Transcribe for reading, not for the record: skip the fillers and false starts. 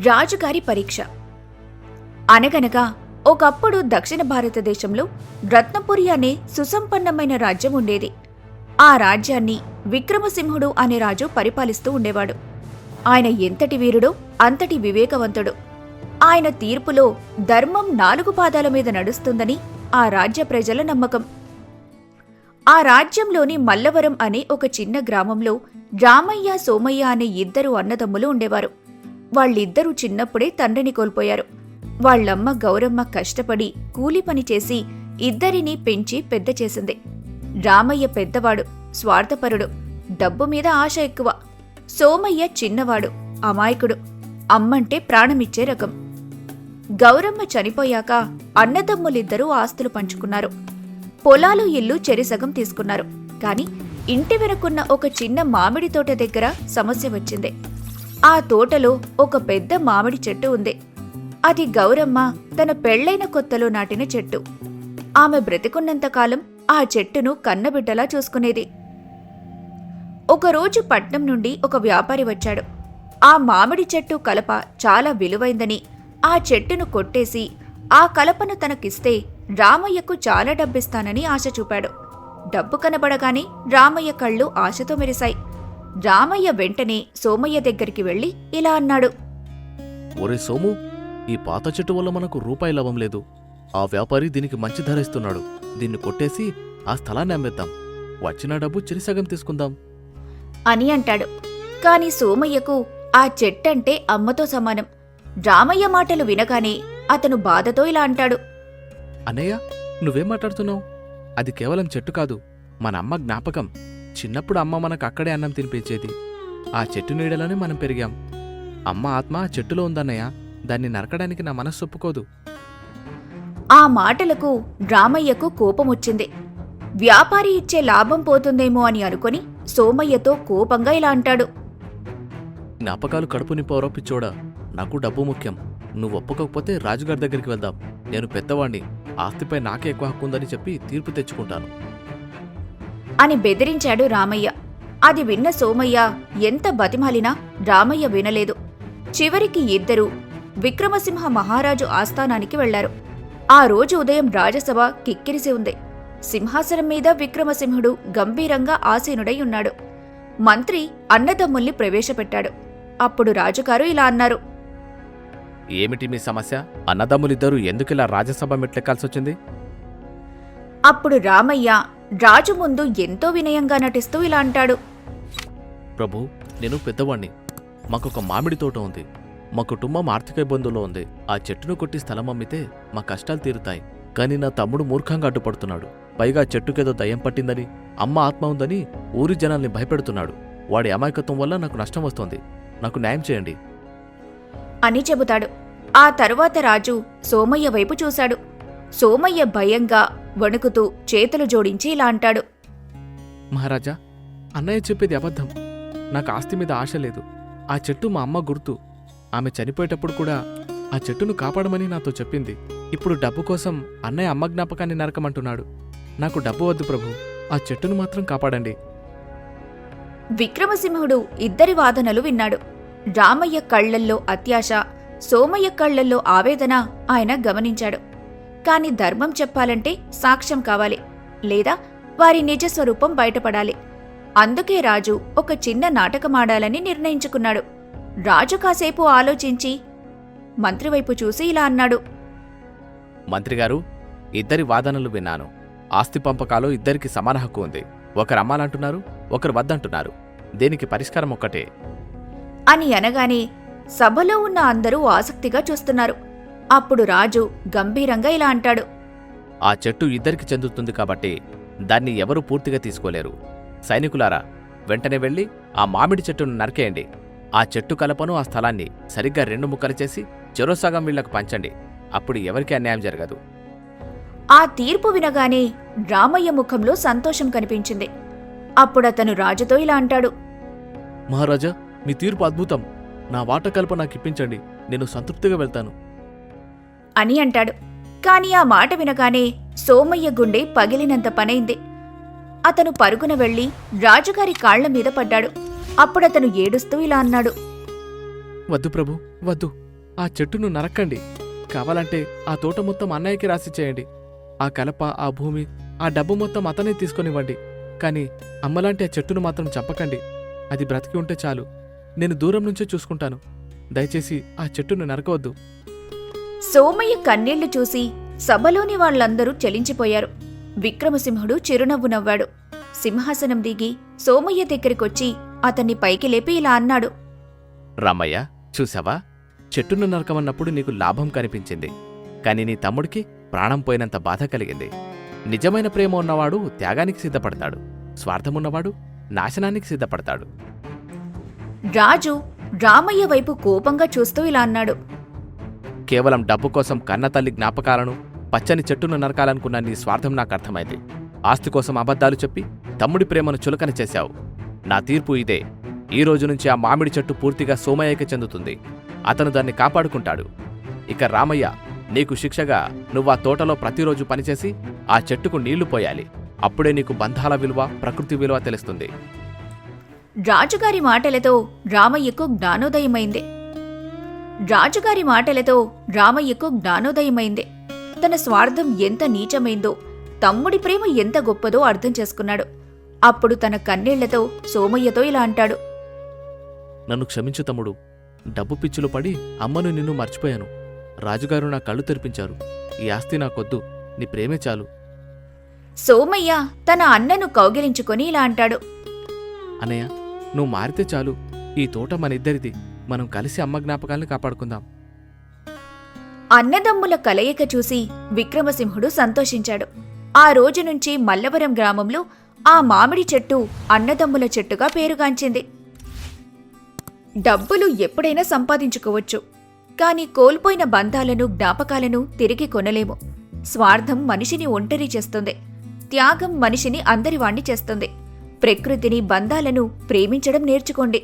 రాజుగారి పరీక్ష. అనగనగా ఒకప్పుడు దక్షిణ భారతదేశంలో రత్నపురి అనే సుసంపన్నమైన రాజ్యం ఉండేది. ఆ రాజ్యాన్ని విక్రమసింహుడు అనే రాజు పరిపాలిస్తూ ఉండేవాడు. ఆయన ఎంతటి వీరుడో అంతటి వివేకవంతుడు. ఆయన తీర్పులో ధర్మం 4 పాదాల మీద నడుస్తుందని ఆ రాజ్య ప్రజల నమ్మకం. ఆ రాజ్యంలోని మల్లవరం అనే ఒక చిన్న గ్రామంలో రామయ్య, సోమయ్య అనే 2 అన్నదమ్ములు ఉండేవారు. వాళ్ళిద్దరూ చిన్నప్పుడే తండ్రిని కోల్పోయారు. వాళ్లమ్మ గౌరమ్మ కష్టపడి కూలి పని చేసి ఇద్దరినీ పెంచి పెద్ద చేసింది. రామయ్య పెద్దవాడు, స్వార్థపరుడు, డబ్బు మీద ఆశ ఎక్కువ. సోమయ్య చిన్నవాడు, అమాయకుడు, అమ్మంటే ప్రాణమిచ్చే రకం. గౌరమ్మ చనిపోయాక అన్నదమ్ములిద్దరూ ఆస్తులు పంచుకున్నారు. పొలాలు, ఇల్లు చెరిసగం తీసుకున్నారు. కాని ఇంటి వెనుకున్న ఒక చిన్న మామిడి తోట దగ్గర సమస్య వచ్చింది. ఆ తోటలో ఒక పెద్ద మామిడి చెట్టు ఉంది. అది గౌరమ్మ తన పెళ్లైన కొత్తలో నాటిన చెట్టు. ఆమె బ్రతికున్నంతకాలం ఆ చెట్టును కన్నబిడ్డలా చూసుకునేది. ఒకరోజు పట్నం నుండి ఒక వ్యాపారి వచ్చాడు. ఆ మామిడి చెట్టు కలప చాలా విలువైందని ఆ చెట్టును కొట్టేసి ఆ కలపను తనకిస్తే రామయ్యకు చాలా డబ్బిస్తానని ఆశ చూపాడు. డబ్బు కనబడగానే రామయ్య కళ్ళు ఆశతో మెరిశాయి. రామయ్య వెంటనే సోమయ్య దగ్గరికి వెళ్లి ఇలా అన్నాడు. ఒరే సోము, ఈ పాత చెట్టు వల్ల మనకు రూపాయి లాభం లేదు. ఆ వ్యాపారి దీనికి మంచి ధర ఇస్తున్నాడు. దీన్ని కొట్టేసి ఆ స్థలాన్ని అమ్మేద్దాం. వచ్చిన డబ్బు చెరిసగం తీసుకుందాం అని అంటాడు. కాని సోమయ్యకు ఆ చెట్టంటే అమ్మతో సమానం. రామయ్య మాటలు వినగానే అతను బాధతో ఇలా అంటాడు. అన్నయ్య, నువ్వేం మాట్లాడుతున్నావు? అది కేవలం చెట్టు కాదు, మన అమ్మ జ్ఞాపకం. చిన్నప్పుడు అమ్మ మనకు అక్కడే అన్నం తినిపించేది. ఆ చెట్టు నీడలోనే మనం పెరిగాం. అమ్మ ఆత్మ ఆ చెట్టులో ఉందన్నయ్య. దాన్ని నరకడానికి నా మనస్సు ఒప్పుకోదు. ఆ మాటలకు రామయ్యకు కోపమొచ్చింది. వ్యాపారి ఇచ్చే లాభం పోతుందేమో అని అనుకుని సోమయ్యతో కోపంగా ఇలా అంటాడు. జ్ఞాపకాలు కడుపు నింపవరో పిచ్చోడా. నాకు డబ్బు ముఖ్యం. నువ్వు ఒప్పుకోకపోతే రాజుగారి దగ్గరికి వెళ్దాం. నేను పెద్దవాణ్ణి, ఆస్తిపై నాకే ఎక్కువ హక్కు ఉందని చెప్పి తీర్పు తెచ్చుకుంటాను అని బెదిరించాడు రామయ్య. అది విన్న సోమయ్య ఎంత బతిమాలినా రామయ్య వినలేదు. చివరికి ఇద్దరూ విక్రమసింహ మహారాజు ఆస్థానానికి వెళ్లారు. ఆ రోజు ఉదయం రాజసభ కిక్కిరిసి ఉంది. సింహాసనం మీద విక్రమసింహుడు గంభీరంగా ఆసీనుడై ఉన్నాడు. మంత్రి అన్నదమ్ముల్ని ప్రవేశపెట్టాడు. అప్పుడు రాజుగారు ఇలా అన్నారు. ఏమిటి మీ సమస్య? అన్నదమ్ములిద్దరూ ఎందుకిలా రాజసభ మెట్లెక్కాల్సొచ్చింది? అప్పుడు రామయ్య రాజు ముందు ఎంతో వినయంగా నటిస్తూ ఇలా అంటాడు. ప్రభు, నేను పెద్దవాణ్ణి. మాకొక మామిడి తోట ఉంది. మా కుటుంబం ఆర్థిక ఇబ్బందుల్లో ఉంది. ఆ చెట్టును కొట్టి స్థలం అమ్మితే మా కష్టాలు తీరుతాయి. కాని నా తమ్ముడు మూర్ఖంగా అడ్డుపడుతున్నాడు. పైగా చెట్టుకేదో దయ్యం పట్టిందని, అమ్మ ఆత్మ ఉందని ఊరి జనాల్ని భయపెడుతున్నాడు. వాడి అమాయకత్వం వల్ల నాకు నష్టం వస్తోంది. నాకు న్యాయం చేయండి అని చెబుతాడు. ఆ తరువాత రాజు సోమయ్య వైపు చూశాడు. సోమయ్య భయంగా వణుకుతూ చేతులు జోడించి ఇలా అంటాడు. మహారాజా, అన్నయ్య చెప్పేది అబద్ధం. నాకు ఆస్తి మీద ఆశ లేదు. ఆ చెట్టు మా అమ్మ గుర్తు. ఆమె చనిపోయేటప్పుడు కూడా ఆ చెట్టును కాపాడమని నాతో చెప్పింది. ఇప్పుడు డబ్బు కోసం అన్నయ్య అమ్మ జ్ఞాపకాన్ని నరకమంటున్నాడు. నాకు డబ్బు వద్దు ప్రభు. ఆ చెట్టును మాత్రం కాపాడండి. విక్రమసింహుడు ఇద్దరి వాదనలు విన్నాడు. రామయ్య కళ్లల్లో అత్యాశ, సోమయ్య కళ్లల్లో ఆవేదన ఆయన గమనించాడు. కాని ధర్మం చెప్పాలంటే సాక్ష్యం కావాలి, లేదా వారి నిజస్వరూపం బయటపడాలి. అందుకే రాజు ఒక చిన్న నాటకమాడాలని నిర్ణయించుకున్నాడు. రాజు కాసేపు ఆలోచించి మంత్రివైపు చూసి ఇలా అన్నాడు. మంత్రిగారు, ఇద్దరి వాదనలు విన్నాను. ఆస్తి పంపకాలు ఇద్దరికి సమాన హక్కు ఉంది. ఒకరు అమ్మాలంటున్నారు, ఒకరు వద్దంటున్నారు. దీనికి పరిష్కారం ఒక్కటే అని అనగానే సభలో ఉన్న అందరూ ఆసక్తిగా చూస్తున్నారు. అప్పుడు రాజు గంభీరంగా ఇలా అంటాడు. ఆ చెట్టు ఇద్దరికి చెందుతుంది కాబట్టి దాన్ని ఎవరూ పూర్తిగా తీసుకోలేరు. సైనికులారా, వెంటనే వెళ్లి ఆ మామిడి చెట్టును నరికేయండి. ఆ చెట్టు కలపను, ఆ స్థలాన్ని సరిగ్గా 2 ముక్కలు చేసి చెరోసగం వీళ్లకు పంచండి. అప్పుడు ఎవరికీ అన్యాయం జరగదు. ఆ తీర్పు వినగానే రామయ్య ముఖంలో సంతోషం కనిపించింది. అప్పుడతను రాజుతో ఇలా అంటాడు. మహారాజా, మీ తీర్పు అద్భుతం. నా వాట కలప నాకిప్పించండి. నేను సంతృప్తిగా వెళ్తాను అని అంటాడు. కాని ఆ మాట వినగానే సోమయ్య గుండె పగిలినంత పనైంది. అతను పరుగున వెళ్లి రాజుగారి కాళ్ల మీద పడ్డాడు. అప్పుడతను ఏడుస్తూ ఇలా అన్నాడు. వద్దు ప్రభు, వద్దు. ఆ చెట్టును నరక్కండి. కావాలంటే ఆ తోట మొత్తం అన్నయ్యకి రాసి చేయండి. ఆ కలప, ఆ భూమి, ఆ డబ్బు మొత్తం అతనే తీసుకొనివ్వండి. కానీ అమ్మలాంటి ఆ చెట్టును మాత్రం చంపకండి. అది బ్రతికి ఉంటే చాలు. నేను దూరం నుంచే చూసుకుంటాను. దయచేసి ఆ చెట్టును నరకవద్దు. సోమయ్య కన్నీళ్లు చూసి సభలోని వాళ్ళందరూ చలించిపోయారు. విక్రమసింహుడు చిరునవ్వు నవ్వాడు. సింహాసనం దిగి సోమయ్య దగ్గరికొచ్చి అతన్ని పైకి లేపి ఇలా అన్నాడు. రామయ్య, చూసావా? చెట్టును నరకమన్నప్పుడు నీకు లాభం కనిపించింది. కాని నీ తమ్ముడికి ప్రాణం పోయినంత బాధ కలిగింది. నిజమైన ప్రేమ ఉన్నవాడు త్యాగానికి సిద్ధపడతాడు. స్వార్థమున్నవాడు నాశనానికి సిద్ధపడతాడు. రాజు రామయ్య వైపు కోపంగా చూస్తూ ఇలా అన్నాడు. కేవలం డబ్బు కోసం కన్నతల్లి జ్ఞాపకాలను, పచ్చని చెట్టును నరకాలనుకున్న నీ స్వార్థం నాకు అర్థమైంది. ఆస్తి కోసం అబద్ధాలు చెప్పి తమ్ముడి ప్రేమను చులకన చేశావు. నా తీర్పు ఇదే. ఈ రోజు నుంచి ఆ మామిడి చెట్టు పూర్తిగా సోమయ్యకి చెందుతుంది. అతను దాన్ని కాపాడుకుంటాడు. ఇక రామయ్య, నీకు శిక్షగా నువ్వా తోటలో ప్రతిరోజు పనిచేసి ఆ చెట్టుకు నీళ్లు పోయాలి. అప్పుడే నీకు బంధాల విలువ, ప్రకృతి విలువ తెలుస్తుంది. రాజుగారి మాటలతో రామయ్యకు జ్ఞానోదయమైంది. తన స్వార్థం ఎంత నీచమైందో, తమ్ముడి ప్రేమ ఎంత గొప్పదో అర్థం చేసుకున్నాడు. అప్పుడు తన కన్నీళ్లతో సోమయ్యతో ఇలా అంటాడు. నన్ను క్షమించు తమ్ముడు. డబ్బు పిచ్చులు పడి అమ్మను నిన్ను మర్చిపోయాను. రాజుగారు నా కళ్ళు తెరిపించారు. ఈ ఆస్తి నాకొద్దు, నీ ప్రేమే చాలు. సోమయ్య తన అన్నను కౌగిలించుకొని ఇలా అంటాడు. అనయ్య, నువ్వు మారితే చాలు. ఈ తోట మనిద్దరిది. మనం కలిసి అమ్మ జ్ఞాపకాల్ని కాపాడుకుందాం. అన్నదమ్ముల కలయిక చూసి విక్రమసింహుడు సంతోషించాడు. ఆ రోజు నుంచి మల్లవరం గ్రామంలో ఆ మామిడి చెట్టు అన్నదమ్ముల చెట్టుగా పేరుగాంచింది. డబ్బులు ఎప్పుడైనా సంపాదించుకోవచ్చు, కాని కోల్పోయిన బంధాలను, జ్ఞాపకాలను తిరిగి కొనలేము. స్వార్థం మనిషిని ఒంటరి చేస్తుంది. త్యాగం మనిషిని అందరివాణ్ణి చేస్తుంది. ప్రకృతిని, బంధాలను ప్రేమించడం నేర్చుకోండి.